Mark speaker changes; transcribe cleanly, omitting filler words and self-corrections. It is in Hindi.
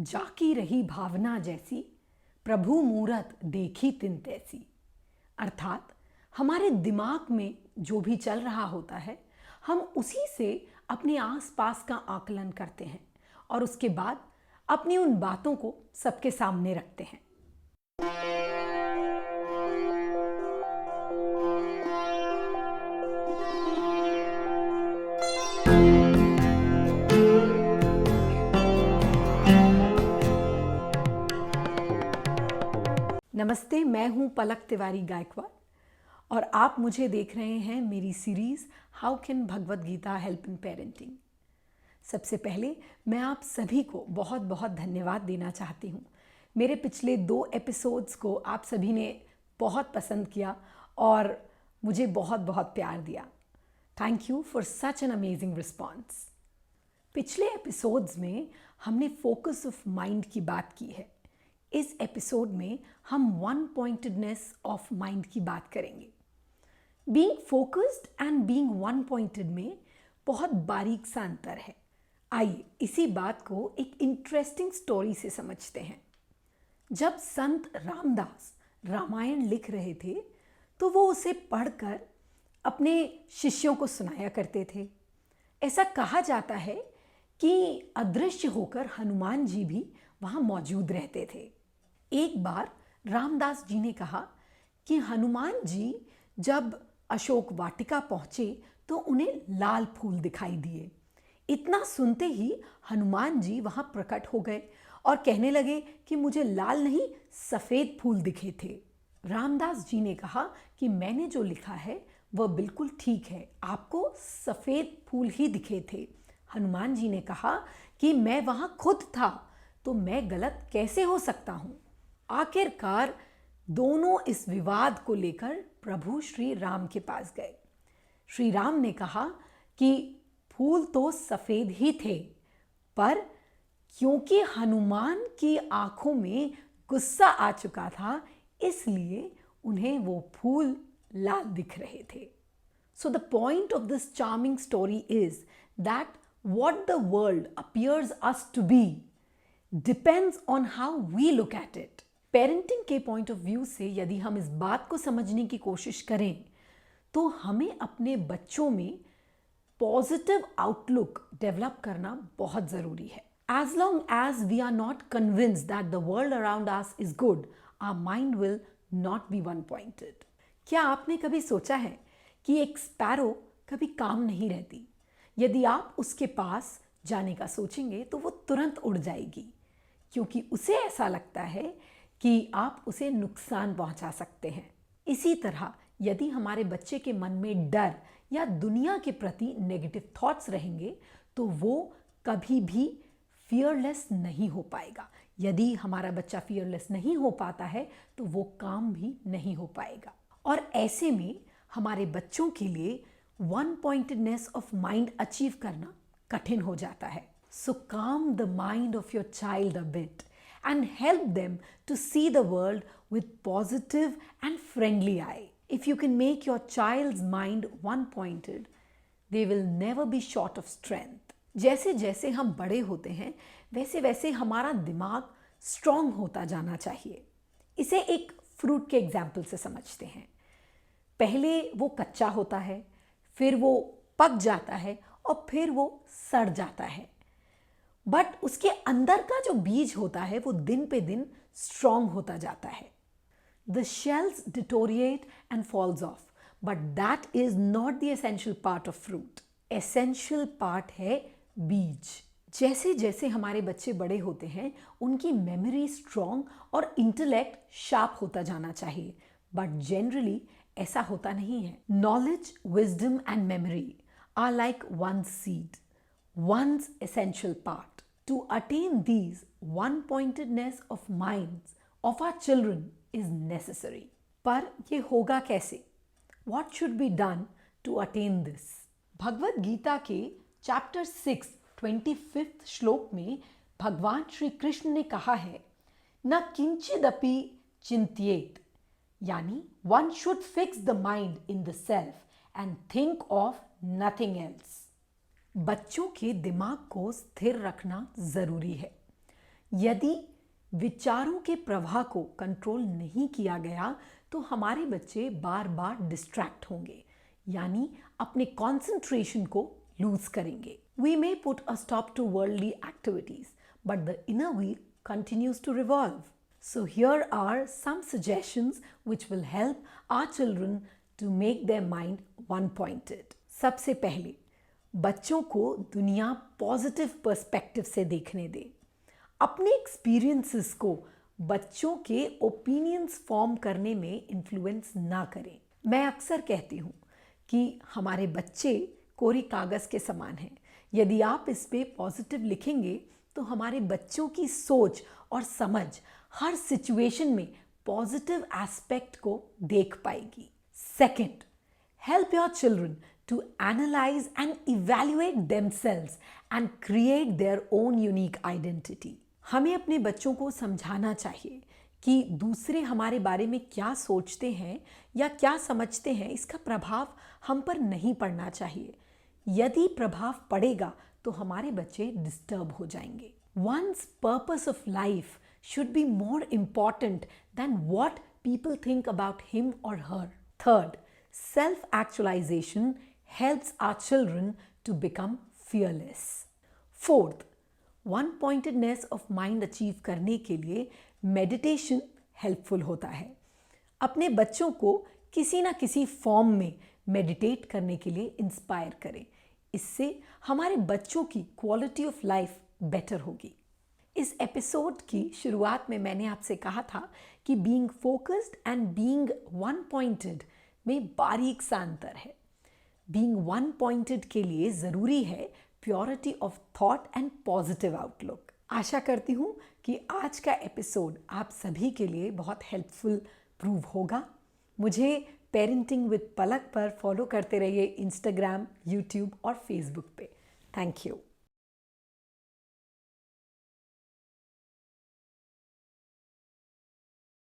Speaker 1: जाकी रही भावना जैसी, प्रभु मूरत देखी तिन तैसी। अर्थात हमारे दिमाग में जो भी चल रहा होता है, हम उसी से अपने आसपास का आकलन करते हैं और उसके बाद अपनी उन बातों को सबके सामने रखते हैं। नमस्ते, मैं हूं पलक तिवारी गायकवाड़ और आप मुझे देख रहे हैं मेरी series how can Bhagavad Gita help in parenting. सबसे पहले मैं आप सभी को बहुत बहुत धन्यवाद देना चाहती हूं। मेरे पिछले 2 एपिसोड्स को आप सभी ने बहुत पसंद किया और मुझे बहुत बहुत प्यार दिया। Thank you for such an amazing response. पिछले एपिसोड्स में हमने फोकस ऑफ माइंड की बात की है। इस एपिसोड में हम वन पॉइंटेडनेस ऑफ माइंड की बात करेंगे। Being focused and being one pointed में बहुत बारीक सा अंतर है। आइए इसी बात को एक इंटरेस्टिंग स्टोरी से समझते हैं। जब संत रामदास रामायण लिख रहे थे तो वो उसे पढ़कर अपने शिष्यों को सुनाया करते थे। ऐसा कहा जाता है कि अदृश्य होकर हनुमान जी भी वहाँ मौजूद रहते थे। एक बार रामदास जी ने कहा कि हनुमान जी जब अशोक वाटिका पहुंचे तो उन्हें लाल फूल दिखाई दिए। इतना सुनते ही हनुमान जी वहां प्रकट हो गए और कहने लगे कि मुझे लाल नहीं सफेद फूल दिखे थे। रामदास जी ने कहा कि मैंने जो लिखा है वह बिल्कुल ठीक है, आपको सफेद फूल ही दिखे थे। हनुमान जी ने कहा कि मैं वहां खुद था तो मैं गलत कैसे हो सकता हूं। आखिरकार दोनों इस विवाद को लेकर प्रभु श्री राम के पास गए। श्री राम ने कहा कि फूल तो सफेद ही थे, पर क्योंकि हनुमान की आंखों में गुस्सा आ चुका था इसलिए उन्हें वो फूल लाल दिख रहे थे। So the point of this charming story is that what the world appears us to be depends on how we look at it. Parenting के पॉइंट ऑफ व्यू से यदि हम इस बात को समझने की कोशिश करें तो हमें अपने बच्चों में पॉजिटिव आउटलुक डेवलप करना बहुत ज़रूरी है। As long as we are not convinced that the world around us is good, our mind will not be one-pointed. क्या आपने कभी सोचा है कि एक स्पैरो कभी काम नहीं रहती? यदि आप उसके पास जाने का सोचेंगे तो वो तुरंत उड़ जाएगी, क्योंकि उसे ऐसा लगता है कि आप उसे नुकसान पहुंचा सकते हैं। इसी तरह यदि हमारे बच्चे के मन में डर या दुनिया के प्रति नेगेटिव थॉट्स रहेंगे तो वो कभी भी फियरलेस नहीं हो पाएगा। यदि हमारा बच्चा फियरलेस नहीं हो पाता है तो वो काम भी नहीं हो पाएगा और ऐसे में हमारे बच्चों के लिए one pointedness of mind achieve करना कठिन हो जाता है। सो काम the mind of your child a bit and help them to see the world with positive and friendly eye. If you can make your child's mind one-pointed, they will never be short of strength. जैसे जैसे हम बड़े होते हैं वैसे वैसे हमारा दिमाग स्ट्रॉन्ग होता जाना चाहिए। इसे एक फ्रूट के एग्जाम्पल से समझते हैं। पहले वो कच्चा होता है, फिर वो पक जाता है और फिर वो सड़ जाता है, बट उसके अंदर का जो बीज होता है वो दिन पे दिन स्ट्रॉन्ग होता जाता है। The shells deteriorate and falls off, but that is not the essential part of fruit. Essential part है बीज। जैसे जैसे हमारे बच्चे बड़े होते हैं उनकी मेमोरी स्ट्रॉन्ग और इंटेलेक्ट शार्प होता जाना चाहिए, बट जनरली ऐसा होता नहीं है। Knowledge, wisdom and memory are like one seed, one's essential part. To attain these, one-pointedness of minds of our children is necessary. पर ये होगा कैसे? What should be done to attain this? Bhagavad Gita के चैप्टर 6 25th श्लोक में भगवान श्री कृष्ण ने कहा है, न किंचिदपि चिंत्येत, यानी one should fix the mind in the self and think of nothing else. बच्चों के दिमाग को स्थिर रखना जरूरी है, यदि विचारों के प्रवाह को कंट्रोल नहीं किया गया तो हमारे बच्चे बार बार डिस्ट्रैक्ट होंगे, यानी अपने कंसंट्रेशन को लूज करेंगे. We may put a stop to worldly activities, but the inner wheel continues to revolve. So here are some suggestions which will help our children to make their mind one-pointed. सबसे पहले बच्चों को दुनिया पॉजिटिव पर्सपेक्टिव से देखने दें. अपने एक्सपीरियंसेस को बच्चों के ओपिनियंस फॉर्म करने में इन्फ्लुएंस ना करें. मैं अक्सर कहती हूँ कि हमारे बच्चे कोरी कागज़ के समान हैं. यदि आप इस पे पॉजिटिव लिखेंगे तो हमारे बच्चों की सोच और समझ हर सिचुएशन में पॉजिटिव एस्पेक्ट को देख पाएगी. Second, help your children to analyze and evaluate themselves and create their own unique identity. हमें अपने बच्चों को समझाना चाहिए कि दूसरे हमारे बारे में क्या सोचते हैं या क्या समझते हैं, इसका प्रभाव हम पर नहीं पड़ना चाहिए. यदि प्रभाव पड़ेगा तो हमारे बच्चे डिस्टर्ब हो जाएंगे. One's purpose of life should be more important than what people think about him or her. Third, self-actualization helps our children to become fearless. Fourth, one-pointedness of mind achieve करने के लिए meditation helpful होता है. अपने बच्चों को किसी ना किसी फॉर्म में मेडिटेट करने के लिए इंस्पायर करें. इससे हमारे बच्चों की क्वालिटी ऑफ लाइफ बेटर होगी. इस एपिसोड की शुरुआत में मैंने आपसे कहा था कि being focused and being one pointed में बारीक सा अंतर है. बीइंग वन पॉइंटेड के लिए ज़रूरी है purity of thought and positive outlook. आशा करती हूँ कि आज का एपिसोड आप सभी के लिए बहुत हेल्पफुल प्रूव होगा. मुझे पेरेंटिंग विद पलक पर फॉलो करते रहिए इंस्टाग्राम, यूट्यूब और फेसबुक पे. Thank you.